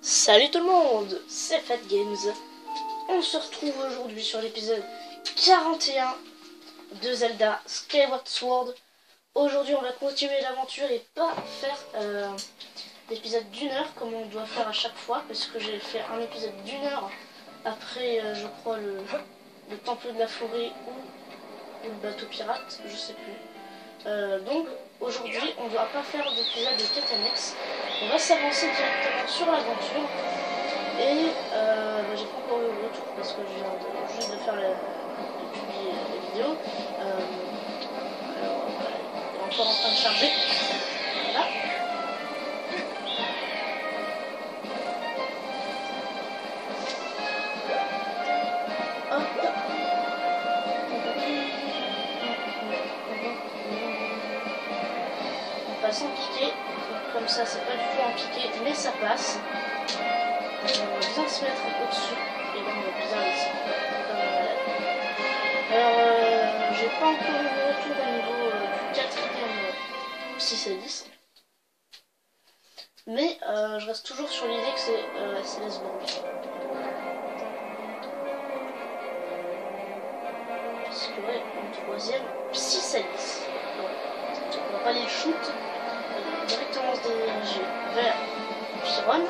Salut tout le monde, c'est Fat Games. On se retrouve aujourd'hui sur l'épisode 41 de Zelda Skyward Sword. Aujourd'hui on va continuer l'aventure et pas faire l'épisode d'une heure comme on doit faire à chaque fois, parce que j'ai fait un épisode d'une heure après je crois le temple de la forêt ou le bateau pirate, je sais plus. Donc aujourd'hui on ne va pas faire d'épisode de quête annexe, on va s'avancer directement sur l'aventure. Et j'ai pas encore eu le retour parce que je viens juste de faire de publier la vidéo. Alors voilà, il est encore en train de charger. Voilà. Hop. On passe en piqué. Comme ça, c'est pas du tout en piqué, mais ça passe. On va bien se mettre au-dessus. Et là, on va bien ici. Alors, j'ai pas encore eu le retour au niveau du 4ème 6 à 10. Mais je reste toujours sur l'idée que c'est Célesborg. Parce que ouais, en 3ème 6 à 10. On va pas aller shoot. Directement se diriger vers Chiron.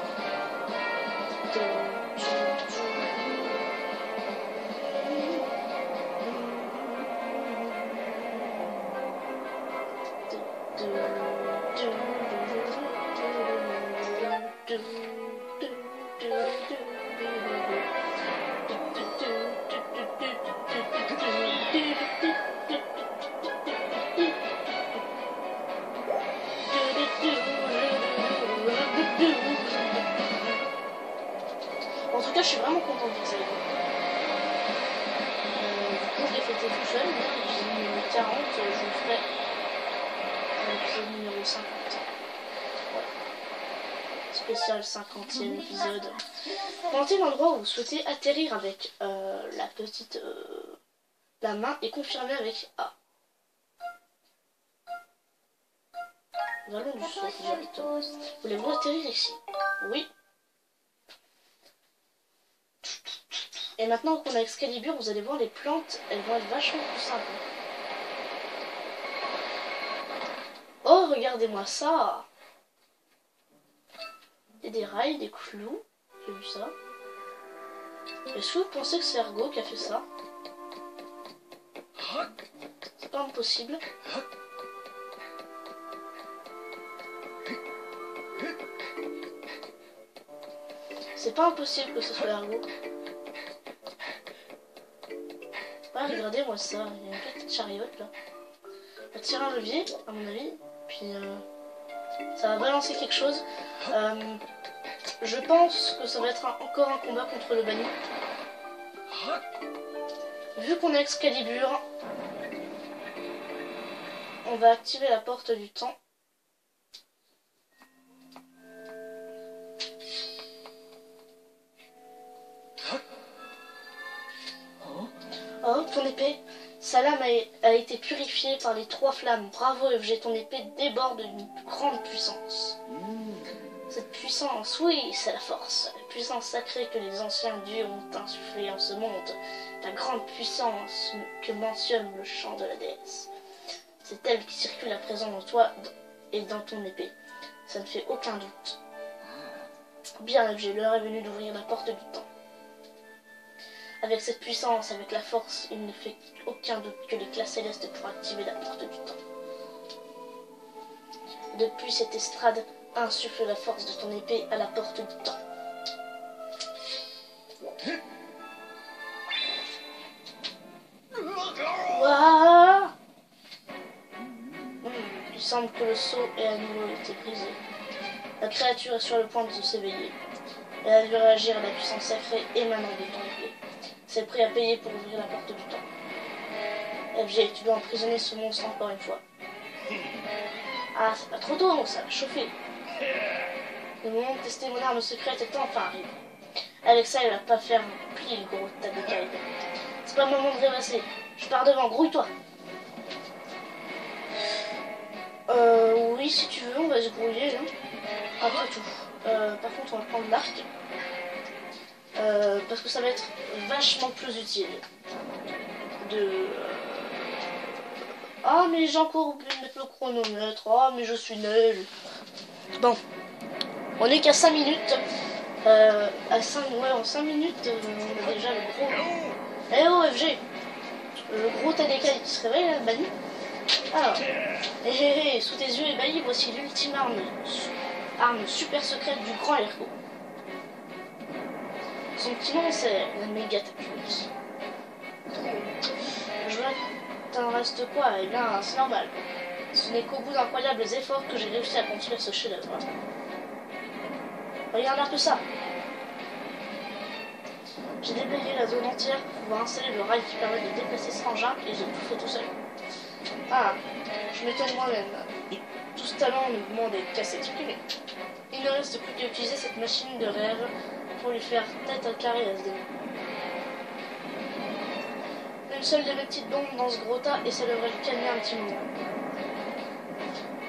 En tout cas, je suis vraiment content de ça. Du coup, je l'ai fêté tout seul. L'épisode numéro 40, je le ferai l'épisode numéro 50. Voilà. Spécial 50e épisode. Pointez l'endroit où vous souhaitez atterrir avec la petite la main et confirmez avec A. Nous allons du saut directement. Voulez-vous atterrir ici? Oui. Et maintenant qu'on a Excalibur, vous allez voir les plantes, elles vont être vachement plus simples. Oh, regardez-moi ça! Il y a des rails, des clous, j'ai vu ça. Est-ce que vous pensez que c'est Ergo qui a fait ça? C'est pas impossible. C'est pas impossible que ce soit Ergo. Ah, regardez-moi ça, il y a une petite chariote là. On va tirer un levier, à mon avis, puis ça va balancer quelque chose. Je pense que ça va être encore un combat contre le banni. Vu qu'on a Excalibur, on va activer la porte du temps. Oh, ton épée, sa lame a été purifiée par les 3 flammes. Bravo FG, ton épée déborde d'une grande puissance. Cette puissance, oui, c'est la force. La puissance sacrée que les anciens dieux ont insufflée en ce monde. La grande puissance que mentionne le chant de la déesse. C'est elle qui circule à présent dans toi et dans ton épée. Ça ne fait aucun doute. Bien FG, l'heure est venue d'ouvrir la porte du temps. Avec cette puissance, avec la force, il ne fait aucun doute que l'éclat céleste pourra activer la porte du temps. Depuis cette estrade, insuffle la force de ton épée à la porte du temps. Ouah. Il semble que le sceau ait à nouveau été brisé. La créature est sur le point de s'éveiller. Elle a dû réagir à la puissance sacrée émanant de ton épée. C'est prêt à payer pour ouvrir la porte du temps. FG, tu dois emprisonner ce monstre encore une fois. Ah, c'est pas trop tôt, ça va chauffer. Le moment de tester mon arme secrète est enfin arrivé. Avec ça, il va pas faire plier le gros tas de cailles. C'est pas le moment de rêvasser. Je pars devant, grouille-toi. Oui, si tu veux, on va se grouiller, là. Après tout. Par contre, on va prendre l'arc. Parce que ça va être vachement plus utile. Ah, mais j'ai encore oublié de mettre le chronomètre. Ah, mais je suis nul. Bon. On est qu'à 5 minutes. En 5 minutes, on a déjà le gros. Eh oh, FG! Le gros TDK qui se réveille, là, banni. Alors, sous tes yeux ébahis, voici l'ultime arme super secrète du grand Ergo. Son petit nom, c'est la méga tapus. Je vois que t'en restes quoi? Eh bien, c'est normal. Ce n'est qu'au bout d'incroyables efforts que j'ai réussi à construire ce chef-d'œuvre. Regarde un peu ça. J'ai déblayé la zone entière pour pouvoir installer le rail qui permet de déplacer cet engin et j'ai tout fait tout seul. Ah, je m'étonne moi-même. Tout ce talent au mouvement des cassettes supprimées. Il ne reste plus qu'à utiliser cette machine de rêve pour lui faire tête à carré à ce démon. Une seule de mes petites bombes dans ce gros tas et ça devrait le calmer un petit moment.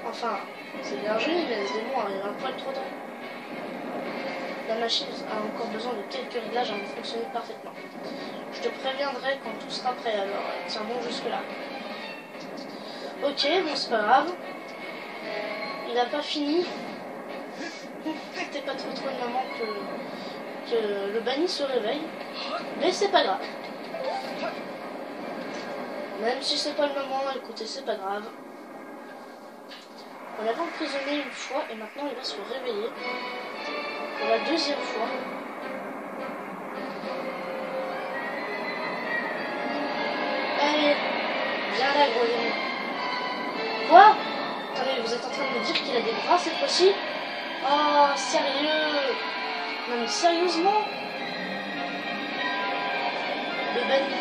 Enfin, c'est bien joli, mais ce démon arrive un poil trop tôt. La machine a encore besoin de quelques réglages avant de fonctionner parfaitement. Je te préviendrai quand tout sera prêt, alors tiens bon jusque-là. Ok, bon c'est pas grave. Il a pas fini. T'es pas trop de maman que le banni se réveille. Mais c'est pas grave. Même si c'est pas le moment, écoutez, c'est pas grave. On l'avait emprisonné une fois et maintenant il va se réveiller. Pour la deuxième fois. Allez, viens là, gros démon. Quoi? Attendez, vous êtes en train de me dire qu'il a des bras cette fois-ci? Oh, sérieux? Non mais sérieusement? Le banni.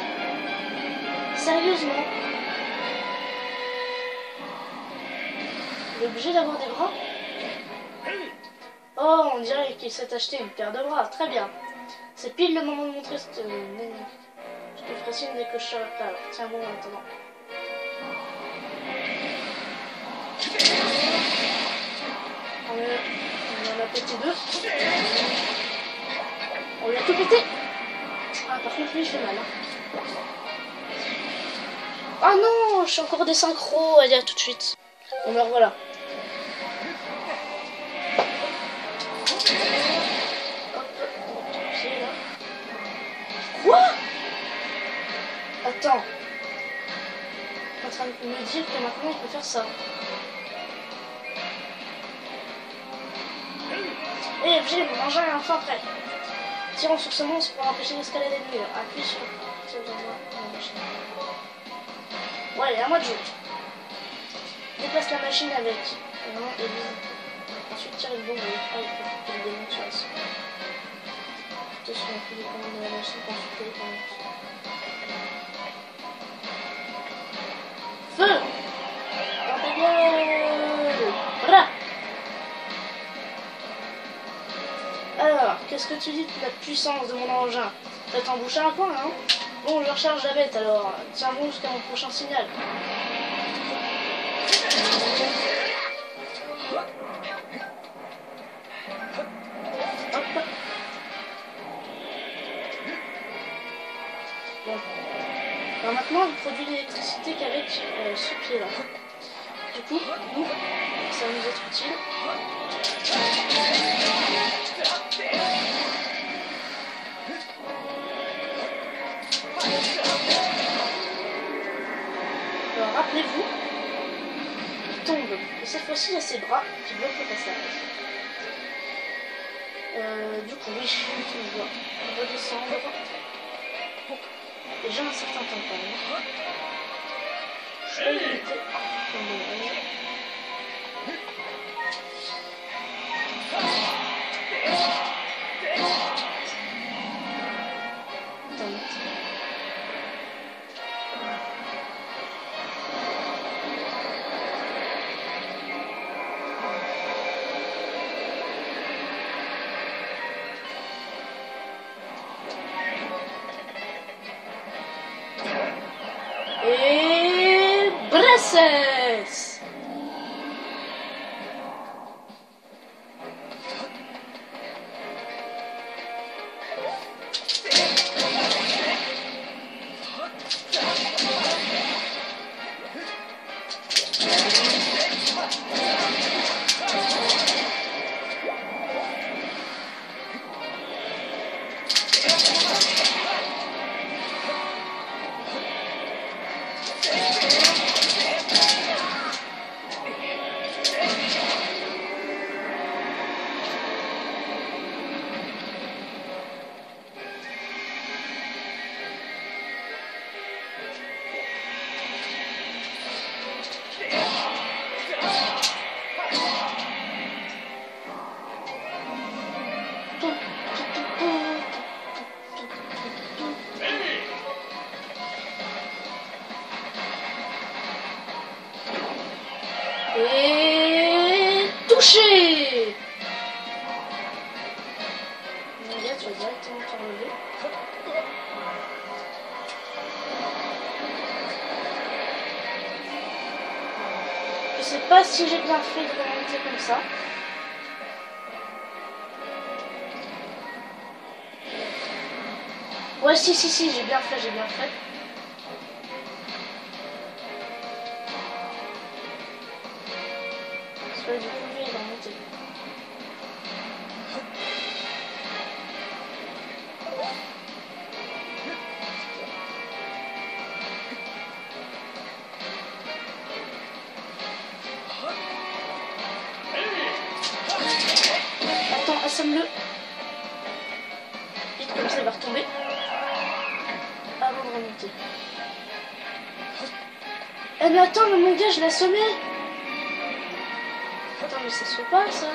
Sérieusement? Il est obligé d'avoir des bras? Oh, on dirait qu'il s'est acheté une paire de bras. Très bien. C'est pile le moment de montrer cette... Je te ferai signe dès que je serai prêt. Alors, tiens bon en attendant. On en a pété deux. On l'a tout pété. Ah, par contre, lui, il fait mal. Hein. Ah non, je suis encore des synchros. Allez, à tout de suite. Bon, ben voilà. Quoi? Attends. Tu es en train de me dire que maintenant, on peut faire ça. Eh, FG, mon engin est enfin prêt. Tirons sur ce monstre pour empêcher l'escalade ennemie. Appuie sur... Ouais, à moi de jouer. Déplace la machine avec. Ensuite, tire une bombe avec pour le démon sur la suite. Sur la plus de commandes de la machine pour ensuite les commandes. Feu! Dans ta gueule! Voilà! Alors, qu'est-ce que tu dis de la puissance de mon engin? T'as t'embouché un coin, hein? Bon, je recharge la bête, alors tiens bon jusqu'à mon prochain signal. Hop. Bon. Alors maintenant, il produit l'électricité qu'avec ce pied-là. Du coup, nous, ça va nous être utile. Alors rappelez-vous, il tombe. Et cette fois-ci, il y a ses bras qui bloquent le passage. Du coup, oui, on doit redescendre. Déjà un certain temps quand même. Je peux éviter comme dommage. Et Bresses. Et touché. Mon gars, tu vas directement te relever. Je sais pas si j'ai bien fait de remonter comme ça. Ouais, si, j'ai bien fait, j'ai bien fait. Parce que du coup, lui, il va monter. Attends, assomme-le. Vite, comme ça, il va retomber. Avant de remonter. Eh mais attends, mais mon gars, je l'ai assommé. Attends, mais ça se fait pas, ça.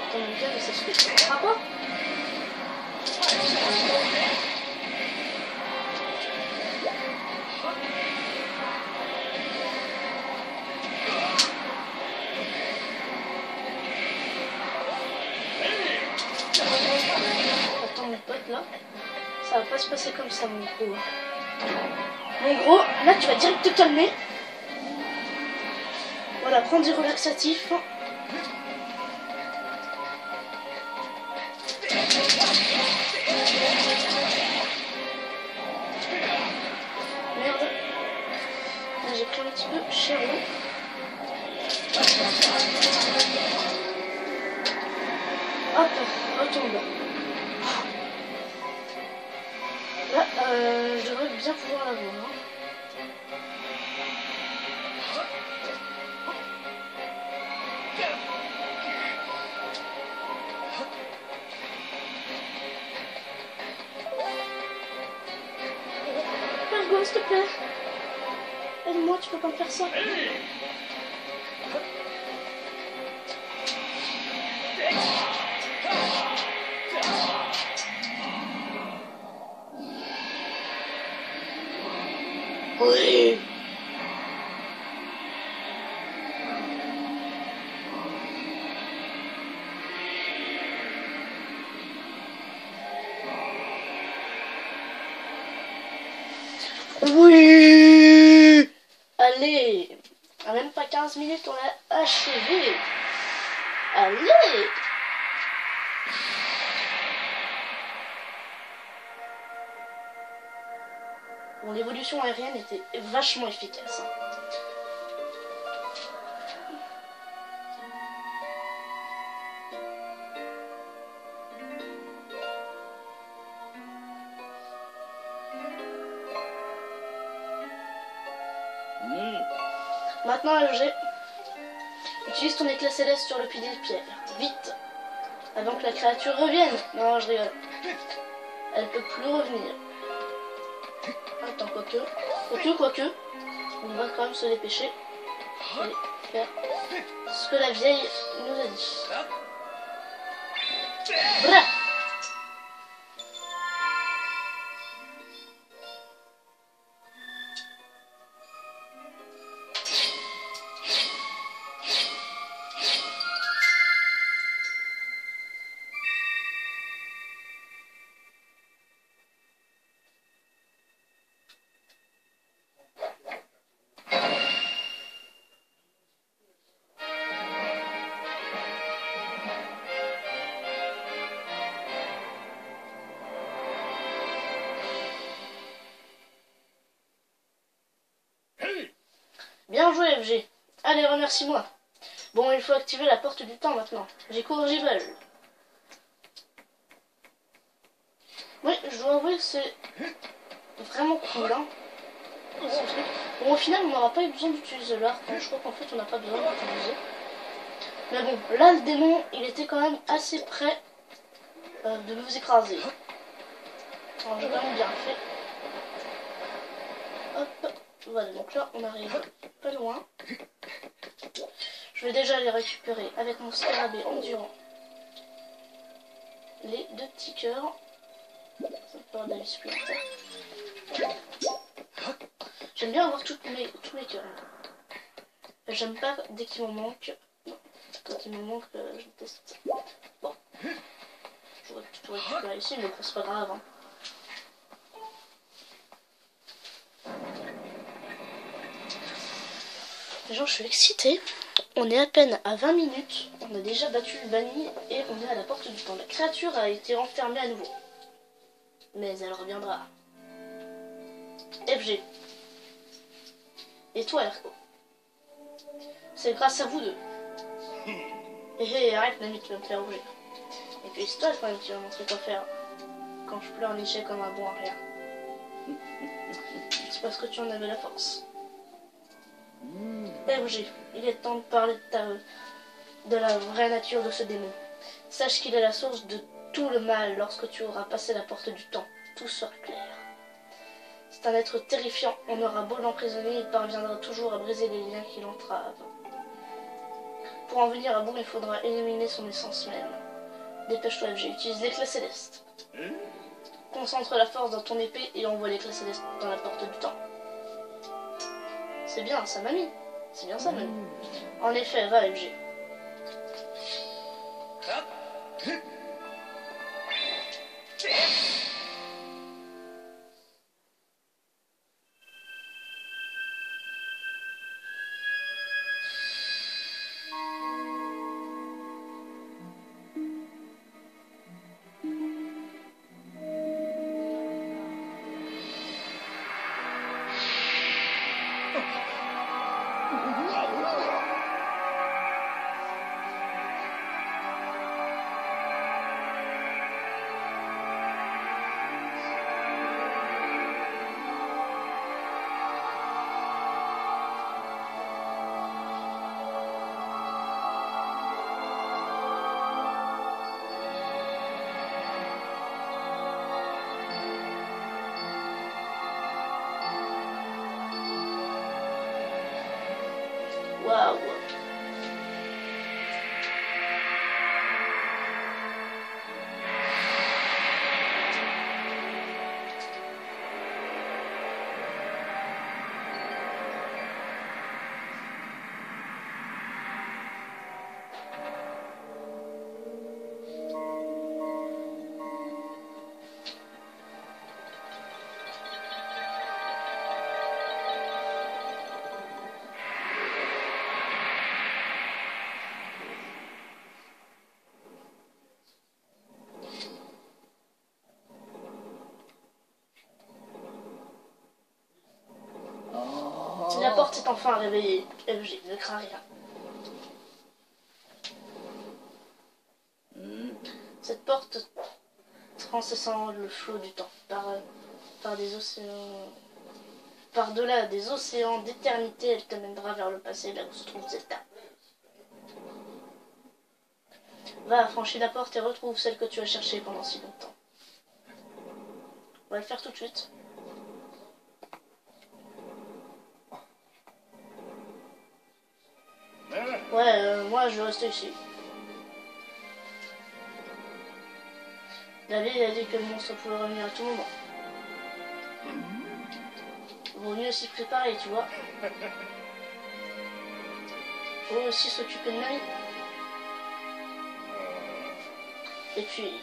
Attends, mon gars, mais ça se fait pas. Quoi? Attends, mon pote, là. Ça va pas se passer comme ça, mon gros. Mon gros, là, tu vas direct te calmer. Voilà, prends des relaxatifs. Merde. J'ai pris un petit peu cher l'eau. Hop, retombe. Là, je devrais bien pouvoir l'avoir. Hein. Ergo, s'il te plaît. Aide-moi, tu peux pas me faire ça. Oui. Oui. Allez. À même pas 15 minutes, on l'a achevé. Allez. Bon, l'évolution aérienne était vachement efficace. Hein. Maintenant, LG, utilise ton éclat céleste sur le pilier de pierre. Vite. Avant que la créature revienne. Non, je rigole. Elle peut plus revenir. Attends, quoique. On va quand même se dépêcher. Et faire ce que la vieille nous a dit. Bref. Bien joué, FG. Allez, remercie-moi. Bon, il faut activer la porte du temps maintenant. J'ai cours, j'y vole. Oui, je dois avouer que c'est vraiment cool, hein. Bon, au final, on n'aura pas eu besoin d'utiliser l'arc. Hein. Je crois qu'en fait, on n'a pas besoin d'utiliser. Mais bon, là, le démon, il était quand même assez près de nous écraser. Alors, j'ai quand même bien fait. Hop. Voilà, donc là, on arrive pas loin. Je vais déjà les récupérer avec mon scarabée endurant. Les 2 petits cœurs. Ça me fera de la vie supplémentaire. J'aime bien avoir tous mes cœurs. J'aime pas dès qu'il m'en manque. Quand il me manque, je déteste ça. Bon. J'aurais pu tout récupérer ici, mais bon, c'est pas grave. Hein. Genre, je suis excitée. On est à peine à 20 minutes. On a déjà battu le banni et on est à la porte du temps. La créature a été renfermée à nouveau. Mais elle reviendra. FG. Et toi, Erko. C'est grâce à vous deux. Hé, arrête, Nami, tu vas me faire rougir. Et puis c'est toi quand même qui va montrer quoi faire. Quand je pleure nicher comme un bon à rien. C'est parce que tu en avais la force. FG, il est temps de parler de la vraie nature de ce démon. Sache qu'il est la source de tout le mal lorsque tu auras passé la porte du temps. Tout sera clair. C'est un être terrifiant. On aura beau l'emprisonner, il parviendra toujours à briser les liens qui l'entravent. Pour en venir à bout, il faudra éliminer son essence même. Dépêche-toi, FG, utilise l'éclat céleste. Concentre la force dans ton épée et envoie l'éclat céleste dans la porte du temps. C'est bien, ça mamie. C'est bien ça, mamie. En effet, va, FG. Waouh. La porte est enfin réveillée. FG, ne crains rien. Cette porte transcendant le flot du temps par des océans, par-delà des océans d'éternité, elle te mènera vers le passé, là où se trouve Zelda. Va, franchis la porte et retrouve celle que tu as cherchée pendant si longtemps. On va le faire tout de suite. Ouais, moi je vais rester ici. La vieille a dit que le monstre pouvait revenir à tout moment. Vaut mieux s'y préparer, tu vois. Faut aussi s'occuper de Nami. Et puis...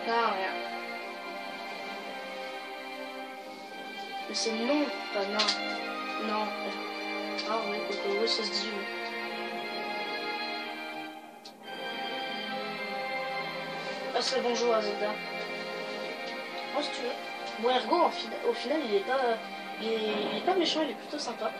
Non, rien. Mais c'est non, pas non. Non. Ah oui, Coco, oui, ça se dit oui. Passe le bonjour à Zelda. Moi, si tu veux. Bon, Ergo, au final, il est pas méchant, il est plutôt sympa.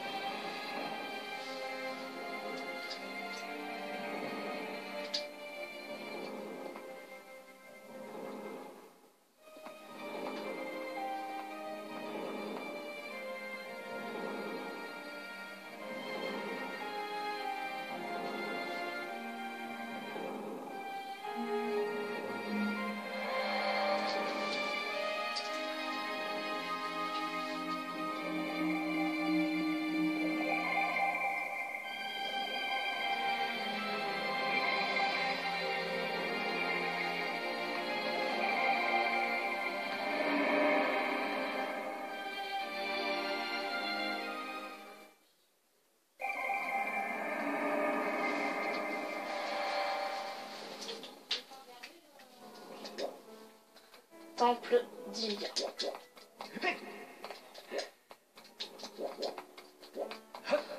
temple d'Ilia.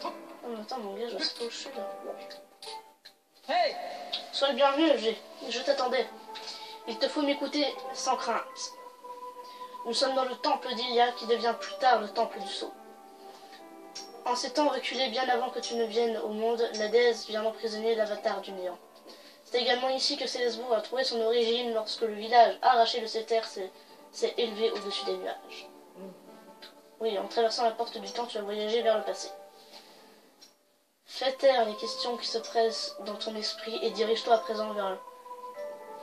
Oh mais attends mon gars, je sais pas où je suis là. Hey! Sois le bienvenu FG, je t'attendais. Il te faut m'écouter sans crainte. Nous sommes dans le temple d'Ilia qui devient plus tard le temple du sceau. En ces temps reculés bien avant que tu ne viennes au monde, la déesse vient d'emprisonner l'avatar du néant. C'est également ici que Célesbourg a trouvé son origine lorsque le village arraché de ses terres s'est élevé au-dessus des nuages. Oui, en traversant la porte du temps, tu as voyagé vers le passé. Fais taire les questions qui se pressent dans ton esprit et dirige-toi à présent vers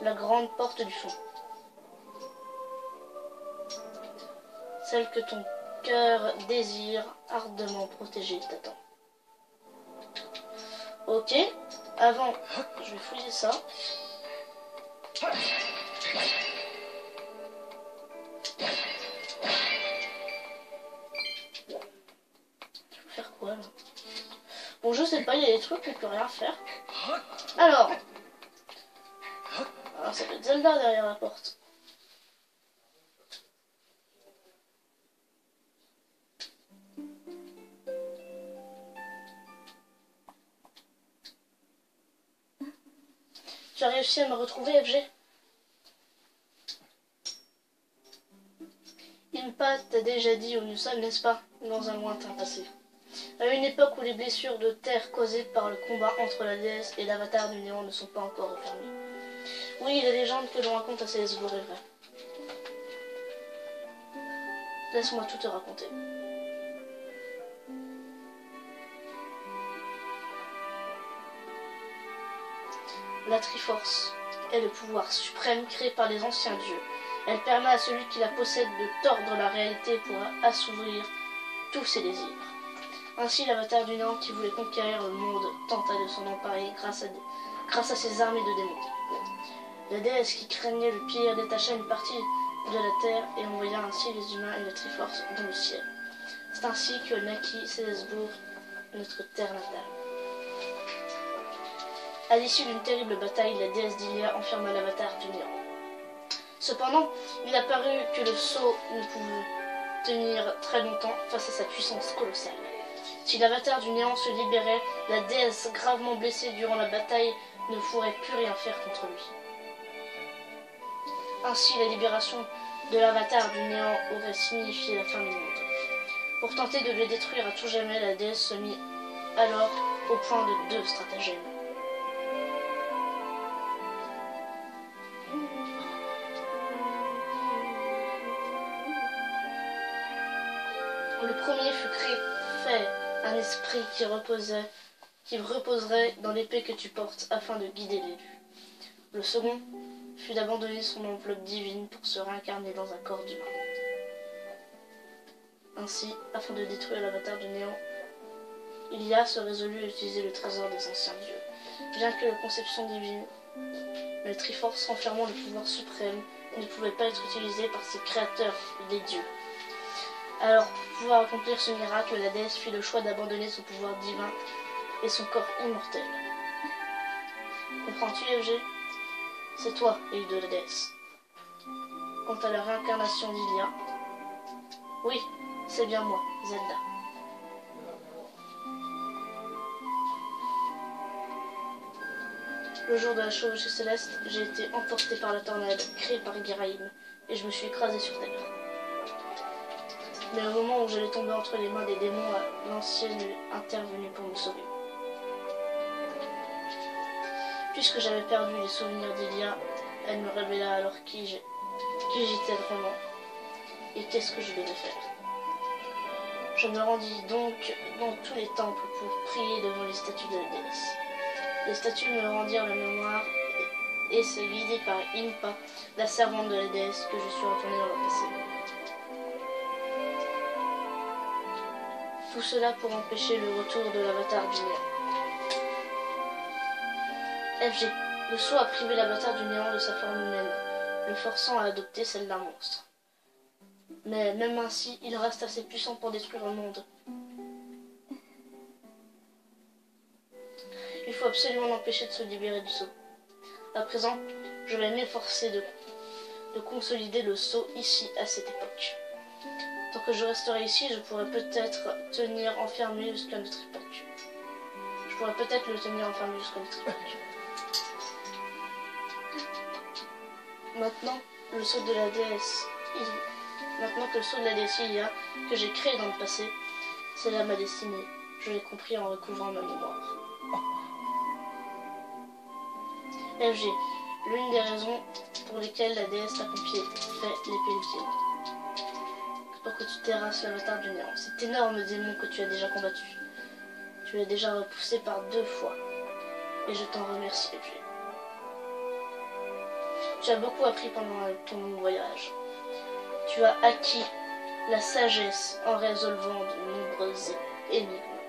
la grande porte du fond. Celle que ton cœur désire ardemment protéger t'attend. Ok, avant, je vais fouiller ça. Je peux faire quoi là? Bon, je sais pas, il y a des trucs qu'on peut rien faire. Alors, ça peut être Zelda derrière la porte. Tu as réussi à me retrouver, FG? Impa t'a déjà dit où nous sommes, n'est-ce pas? Dans un lointain passé. À une époque où les blessures de terre causées par le combat entre la déesse et l'avatar du néant ne sont pas encore refermées. Oui, la légende que l'on raconte à Célesbourg est vraie. Laisse-moi tout te raconter. La Triforce est le pouvoir suprême créé par les anciens dieux. Elle permet à celui qui la possède de tordre la réalité pour assouvir tous ses désirs. Ainsi, l'avatar du néant qui voulait conquérir le monde tenta de s'en emparer grâce à ses armées de démons. La déesse qui craignait le pire détacha une partie de la terre et envoya ainsi les humains et la Triforce dans le ciel. C'est ainsi que naquit Célesbourg, notre terre natale. À l'issue d'une terrible bataille, la déesse d'Ilia enferma l'avatar du néant. Cependant, il apparut que le sceau ne pouvait tenir très longtemps face à sa puissance colossale. Si l'avatar du néant se libérait, la déesse gravement blessée durant la bataille ne pourrait plus rien faire contre lui. Ainsi, la libération de l'avatar du néant aurait signifié la fin du monde. Pour tenter de le détruire à tout jamais, la déesse se mit alors au point de deux stratagèmes. Le premier fut fait un esprit qui reposerait dans l'épée que tu portes afin de guider l'élu. Le second fut d'abandonner son enveloppe divine pour se réincarner dans un corps d'humain. Ainsi, afin de détruire l'avatar du néant, Ilia se résolut à utiliser le trésor des anciens dieux. Bien que la conception divine, la Triforce renfermant le pouvoir suprême, ne pouvait pas être utilisée par ses créateurs, les dieux. Alors, pour pouvoir accomplir ce miracle, la déesse fit le choix d'abandonner son pouvoir divin et son corps immortel. Comprends-tu, FG? C'est toi, l'île de la déesse. Quant à la réincarnation d'Ilia, oui, c'est bien moi, Zelda. Le jour de la chevauchée céleste, j'ai été emporté par la tornade créée par Giraim et je me suis écrasé sur terre. Mais au moment où j'allais tomber entre les mains des démons, l'ancienne est intervenue pour me sauver. Puisque j'avais perdu les souvenirs d'Ilia, elle me révéla alors qui j'étais vraiment et qu'est-ce que je devais faire. Je me rendis donc dans tous les temples pour prier devant les statues de la déesse. Les statues me rendirent la mémoire et c'est guidé par Impa, la servante de la déesse, que je suis retourné dans le passé. Tout cela pour empêcher le retour de l'avatar du néant. FG. Le sceau a privé l'avatar du néant de sa forme humaine, le forçant à adopter celle d'un monstre. Mais même ainsi, il reste assez puissant pour détruire le monde. Il faut absolument l'empêcher de se libérer du sceau. À présent, je vais m'efforcer de consolider le sceau ici à cette époque. Tant que je resterai ici, je pourrais peut-être tenir enfermé jusqu'à notre époque. Je pourrais peut-être le tenir enfermé jusqu'à notre époque. Maintenant, le sceau de la déesse, maintenant que le sceau de la déesse Ilia, que j'ai créé dans le passé, c'est là ma destinée. Je l'ai compris en recouvrant ma mémoire. FG, l'une des raisons pour lesquelles la déesse t'a confié fait l'épée ultime. Pour que tu terrasses l'avatar du néant. Cet énorme démon que tu as déjà combattu. Tu l'as déjà repoussé par 2 fois. Et je t'en remercie, FG. Tu as beaucoup appris pendant ton long voyage. Tu as acquis la sagesse en résolvant de nombreuses énigmes.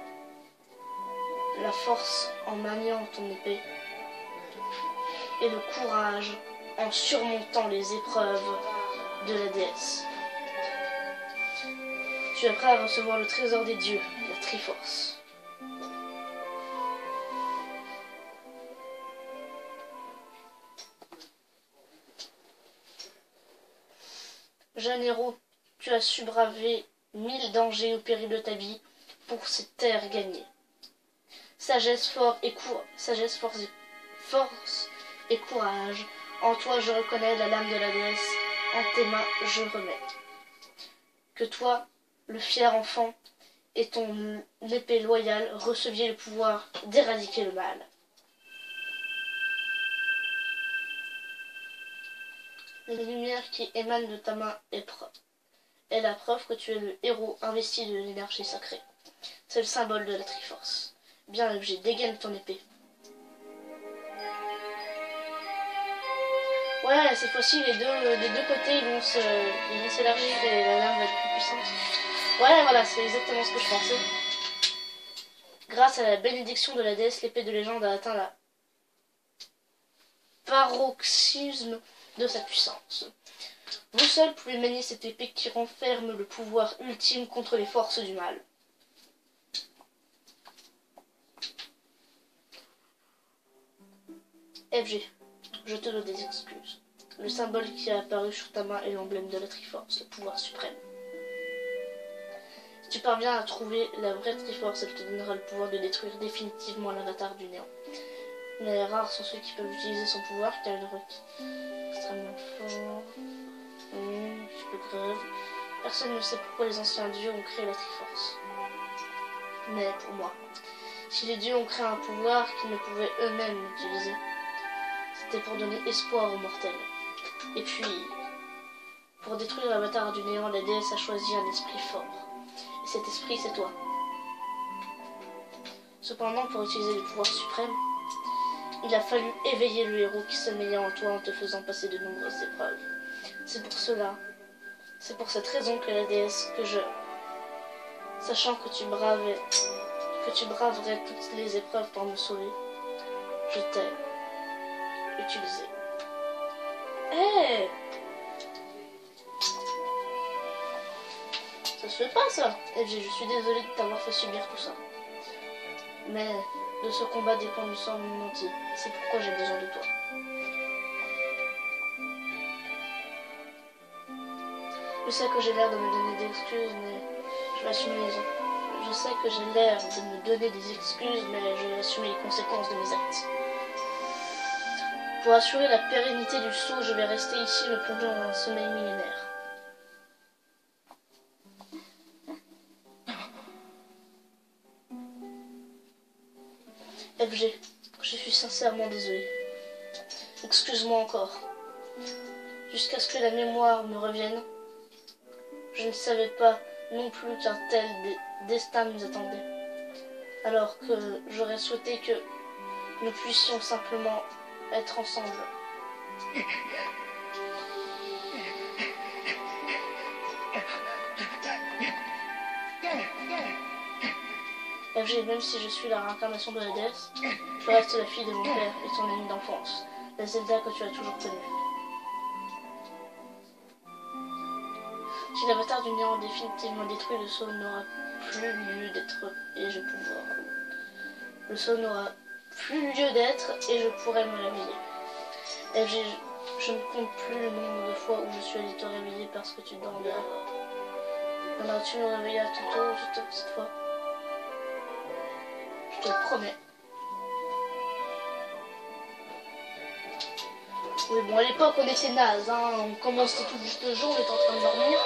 La force en maniant ton épée. Et le courage en surmontant les épreuves de la déesse. Tu es prêt à recevoir le trésor des dieux, la Triforce. Jeune héros, tu as su braver 1000 dangers au péril de ta vie pour cette terre gagnée. Sagesse, force et courage. En toi, je reconnais la lame de la déesse. En tes mains, je remets. Que toi, le fier enfant, et ton épée loyale receviez le pouvoir d'éradiquer le mal. La lumière qui émane de ta main est la preuve que tu es le héros investi de l'énergie sacrée. C'est le symbole de la Triforce. Bien, FG, dégaine ton épée. Ouais, cette fois-ci, les deux côtés, ils vont s'élargir et la lame va être plus puissante. Ouais, voilà, c'est exactement ce que je pensais. Grâce à la bénédiction de la déesse, l'épée de légende a atteint la paroxysme de sa puissance. Vous seul pouvez manier cette épée qui renferme le pouvoir ultime contre les forces du mal. FG, je te donne des excuses. Le symbole qui a apparu sur ta main est l'emblème de la Triforce, le pouvoir suprême. Si tu parviens à trouver la vraie Triforce, elle te donnera le pouvoir de détruire définitivement l'avatar du néant. Mais rares sont ceux qui peuvent utiliser son pouvoir car il est extrêmement fort. Un petit peu grave. Personne ne sait pourquoi les anciens dieux ont créé la Triforce. Mais pour moi, si les dieux ont créé un pouvoir qu'ils ne pouvaient eux-mêmes utiliser, c'était pour donner espoir aux mortels. Et puis, pour détruire l'avatar du néant, la déesse a choisi un esprit fort. Et cet esprit, c'est toi. Cependant, pour utiliser le pouvoir suprême, il a fallu éveiller le héros qui sommeillait en toi en te faisant passer de nombreuses épreuves. C'est pour cette raison que la déesse, sachant que tu braverais toutes les épreuves pour me sauver, je t'ai utilisé. Hé! Ça se fait pas ça! FG, je suis désolée de t'avoir fait subir tout ça. Mais de ce combat dépend du sang de mon entier. C'est pourquoi j'ai besoin de toi. Je sais que j'ai l'air de me donner des excuses, mais je vais assumer Je sais que j'ai l'air de me donner des excuses, mais je vais assumer les conséquences de mes actes. Pour assurer la pérennité du sceau, je vais rester ici me plongeant dans un sommeil millénaire. FG, je suis sincèrement désolé. Excuse-moi encore. Jusqu'à ce que la mémoire me revienne, je ne savais pas non plus qu'un tel destin nous attendait. Alors que j'aurais souhaité que nous puissions simplement être ensemble. FG, même si je suis la réincarnation de la déesse, je reste la fille de mon père et son amie d'enfance, la Zelda que tu as toujours connue. Si l'avatar du néant définitivement détruit, le sceau n'aura plus lieu d'être et je pourrai. Le sceau n'aura plus lieu d'être et je pourrai me réveiller. FG, Je ne compte plus le nombre de fois où je suis allé te réveiller parce que tu dormais. Viendras-tu me réveiller à ton tour cette fois? Je te le promets. Oui, bon, à l'époque, on était naze, hein. On commençait tout juste le jour, on était en train de dormir.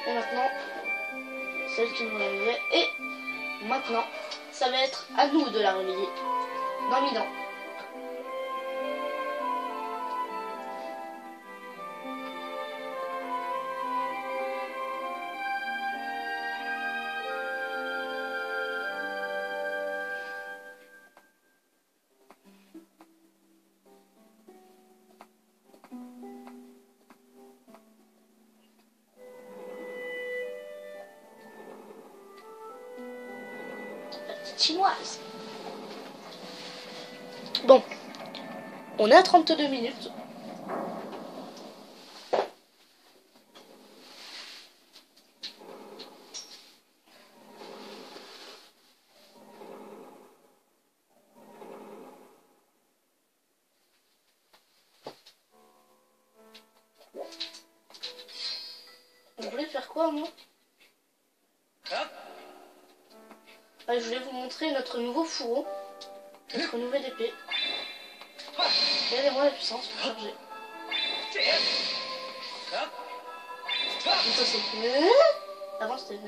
Et maintenant, c'est elle qui nous réveillait. Et maintenant, ça va être à nous de la réveiller. Dans 1000 ans. Chinoise. Bon, on est à 32 minutes. Vous voulez faire quoi, moi? Je voulais vous montrer notre nouveau fourreau, notre nouvelle épée. Regardez-moi la puissance pour charger. Donc ça c'est... Avant c'était...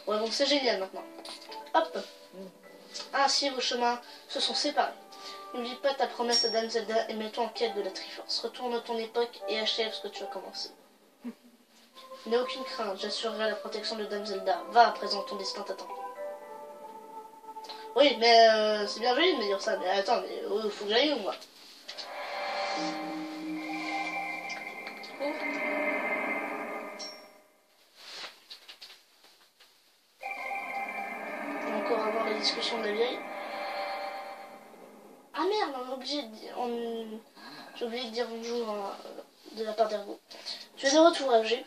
Ouais, donc c'est génial maintenant. Hop. Ainsi vos chemins se sont séparés. N'oublie pas ta promesse à Dame Zelda et mets-toi en quête de la Triforce. Retourne à ton époque et achève ce que tu as commencé. N'aie aucune crainte, j'assurerai la protection de Dame Zelda. Va à présent, ton destin t'attend. Oui, mais c'est bien joli de me dire ça, mais attends, mais faut que j'aille où, moi? On va encore avoir la discussion de la vieille. Ah merde, on a obligé de dire... J'ai oublié de dire bonjour de la part d'Ergo. Tu es de retour, FG.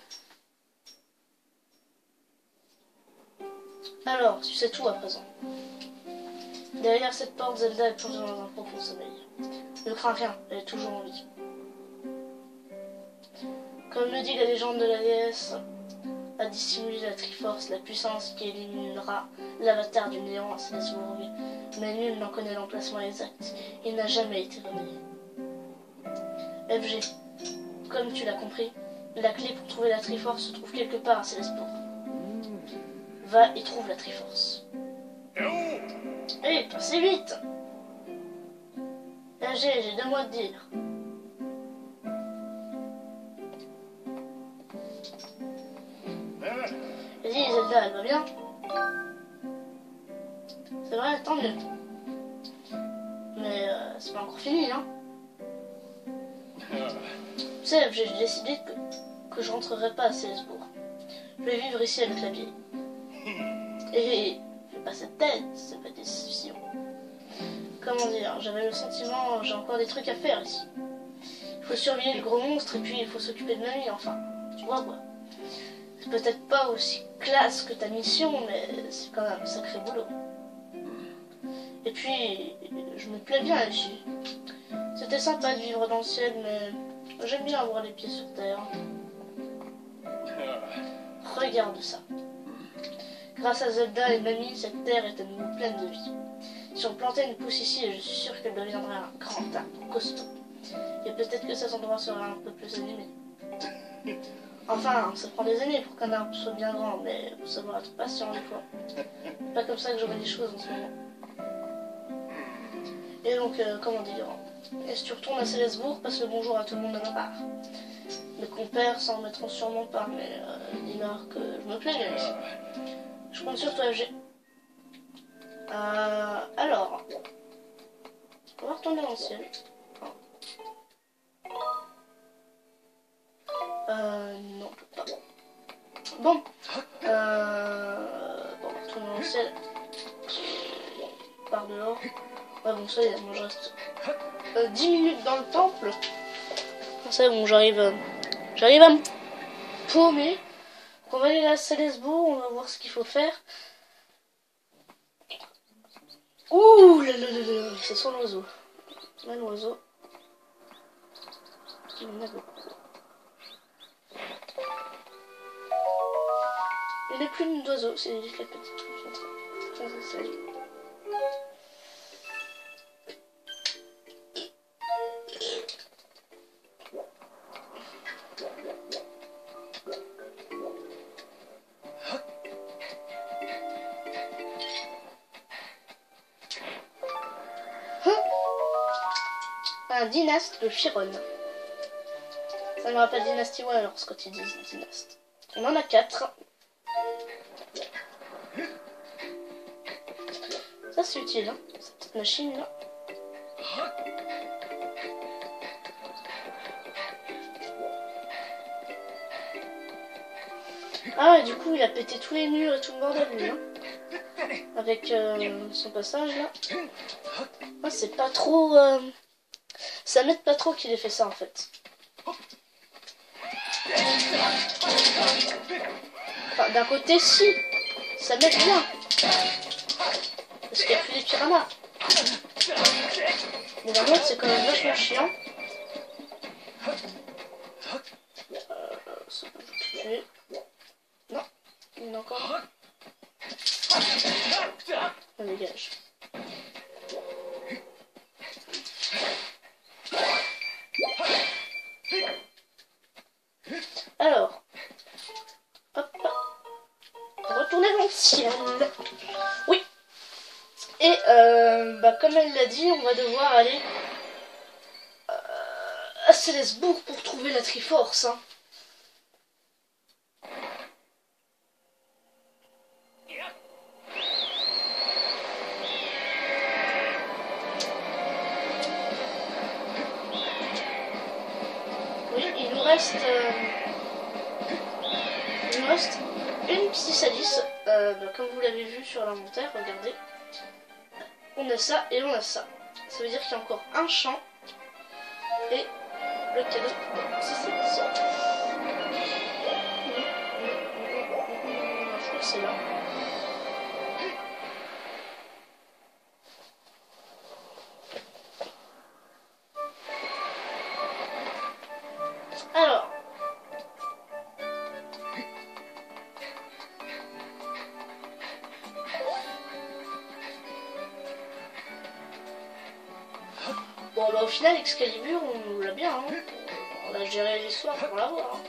Alors, tu sais tout à présent. Derrière cette porte, Zelda est plongée dans un profond sommeil. Ne crains rien, elle est toujours en vie. Comme le dit la légende de la déesse, a dissimulé la Triforce, la puissance qui éliminera l'avatar du néant à Célesbourg. Mais nul n'en connaît l'emplacement exact. Il n'a jamais été remis. FG, comme tu l'as compris, la clé pour trouver la Triforce se trouve quelque part à Célesbourg. Va et trouve la Triforce. Hé, c'est vite! FG, j'ai 2 mots à te dire. Vas-y, Zelda, elle va bien? C'est vrai, tant mieux. Mais c'est pas encore fini, hein. Tu sais, j'ai décidé que je rentrerai pas à Célesbourg. Je vais vivre ici avec la vieille. Et fais pas cette tête, c'est pas des décisions. Comment dire, j'avais le sentiment, j'ai encore des trucs à faire ici. Il faut surveiller le gros monstre et puis il faut s'occuper de mamie, enfin. Tu vois quoi. C'est peut-être pas aussi classe que ta mission, mais c'est quand même un sacré boulot. Et puis, je me plais bien ici. C'était sympa de vivre dans le ciel, mais j'aime bien avoir les pieds sur terre. Regarde ça. Grâce à Zelda et Mamie, cette terre est à nouveau pleine de vie. Si on plantait une pousse ici, je suis sûre qu'elle deviendrait un grand arbre costaud. Et peut-être que cet endroit sera un peu plus animé. Enfin, ça prend des années pour qu'un arbre soit bien grand, mais il faut savoir être patient des fois. C'est pas comme ça que je vois les choses en ce moment. Et donc, comment dire, est-ce que tu retournes à Célesbourg, passe le bonjour à tout le monde de ma part. Mes compères s'en remettront sûrement pas, mais dis-leur que je me plais bien ici. Je compte sur toi, FG. Alors, on va retourner dans le ciel. Non, pas. Bon, bon, retourner dans le ciel. Par dehors. Ouais, bon, ça y est, moi je reste 10 minutes dans le temple. C'est bon, j'arrive à me paumer. On va aller à Célesbourg, on va voir ce qu'il faut faire. Ouh là là là là, c'est son oiseau. Un oiseau. Il y en a beaucoup. Il n'est plus d'oiseaux, c'est juste la petite. Un dynaste de Chiron. Ça me rappelle Dynasty Warriors quand ils disent dynaste. On en a 4. Ça c'est utile, hein, cette petite machine là. Ah et du coup il a pété tous les murs et tout le bordel lui, hein. Avec son passage là. Moi c'est pas trop... Ça m'aide pas trop qu'il ait fait ça en fait. Enfin, d'un côté si, ça m'aide bien. Parce qu'il n'y a plus des piranhas. Mais d'un autre c'est quand même vachement chiant. Ça peut tout tuer. Non, il y en a encore. On dégage. Alors, hop, retourner dans le ciel. Oui. Et comme elle l'a dit, on va devoir aller à Célesbourg pour trouver la Triforce. Hein. Oui, il nous reste une petite Alice. Comme vous l'avez vu sur l'inventaire, regardez. On a ça et on a ça. Ça veut dire qu'il y a encore un champ et le cadeau de Psy-Alice. Je crois que c'est là. Alors, bon bah au final Excalibur on l'a bien, hein. On a géré l'histoire pour l'avoir.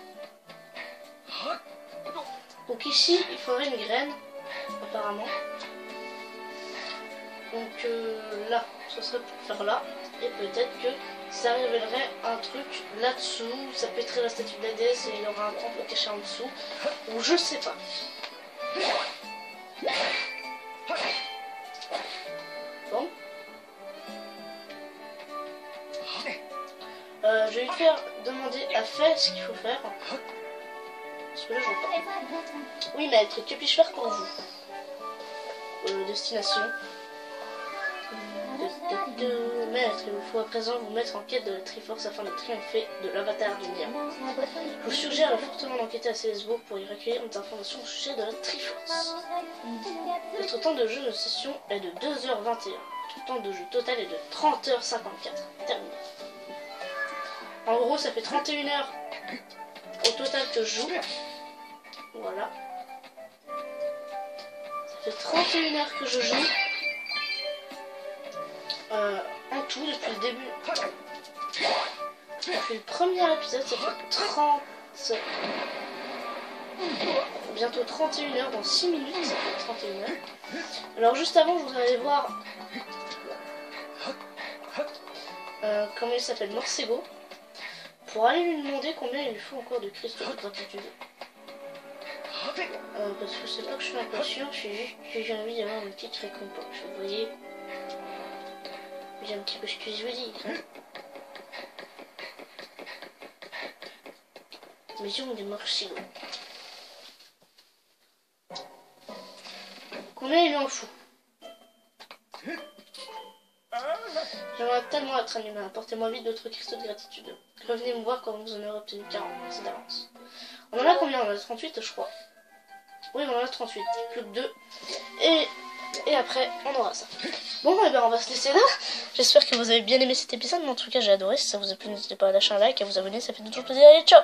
Hein. Donc ici il faudrait une graine apparemment. Donc là ce serait pour faire là et peut-être que ça révélerait un truc là-dessous, ça pèterait la statue d'Hadès et il y aura un temple caché en dessous, ou je sais pas. Bon. Je vais lui faire demander à faire ce qu'il faut faire. Parce que là je vois pas. Oui maître, que puis-je faire pour vous? Destination. Maître, il vous faut à présent vous mettre en quête de la Triforce afin de triompher de l'avatar du mien. Je vous suggère fortement d'enquêter à Célesbourg pour y recueillir des informations au sujet de la Triforce. Notre temps de jeu de session est de 2h21. Notre temps de jeu total est de 30h54. Terminé. En gros, ça fait 31h au total que je joue. Voilà. Ça fait 31h que je joue. En tout, depuis le début. Depuis le premier épisode, ça fait 30... Bientôt 31h, dans 6 minutes, ça fait 31h. Alors juste avant, je voudrais aller voir... comment il s'appelle, Morcego. Pour aller lui demander combien il lui faut encore de cristaux de gratitude. Parce que c'est pas que je suis impatient, je suis juste que j'ai envie d'avoir une petite récompense. Vous voyez, j'ai un petit peu ce que je veux dire. Hein. Maison des Morcego. Combien il en faut? J'aimerais tellement être animé. Apportez-moi vite d'autres cristaux de gratitude. Revenez me voir quand vous en aurez obtenu 40. Merci d'avance. On en a combien? On en a 38 je crois. Oui, on en a 38. Plus que 2. Et Et après, on aura ça. Bon, et ben on va se laisser là. J'espère que vous avez bien aimé cet épisode, mais en tout cas, j'ai adoré. Si ça vous a plu, n'hésitez pas à lâcher un like, à vous abonner, ça fait toujours plaisir. Allez, ciao!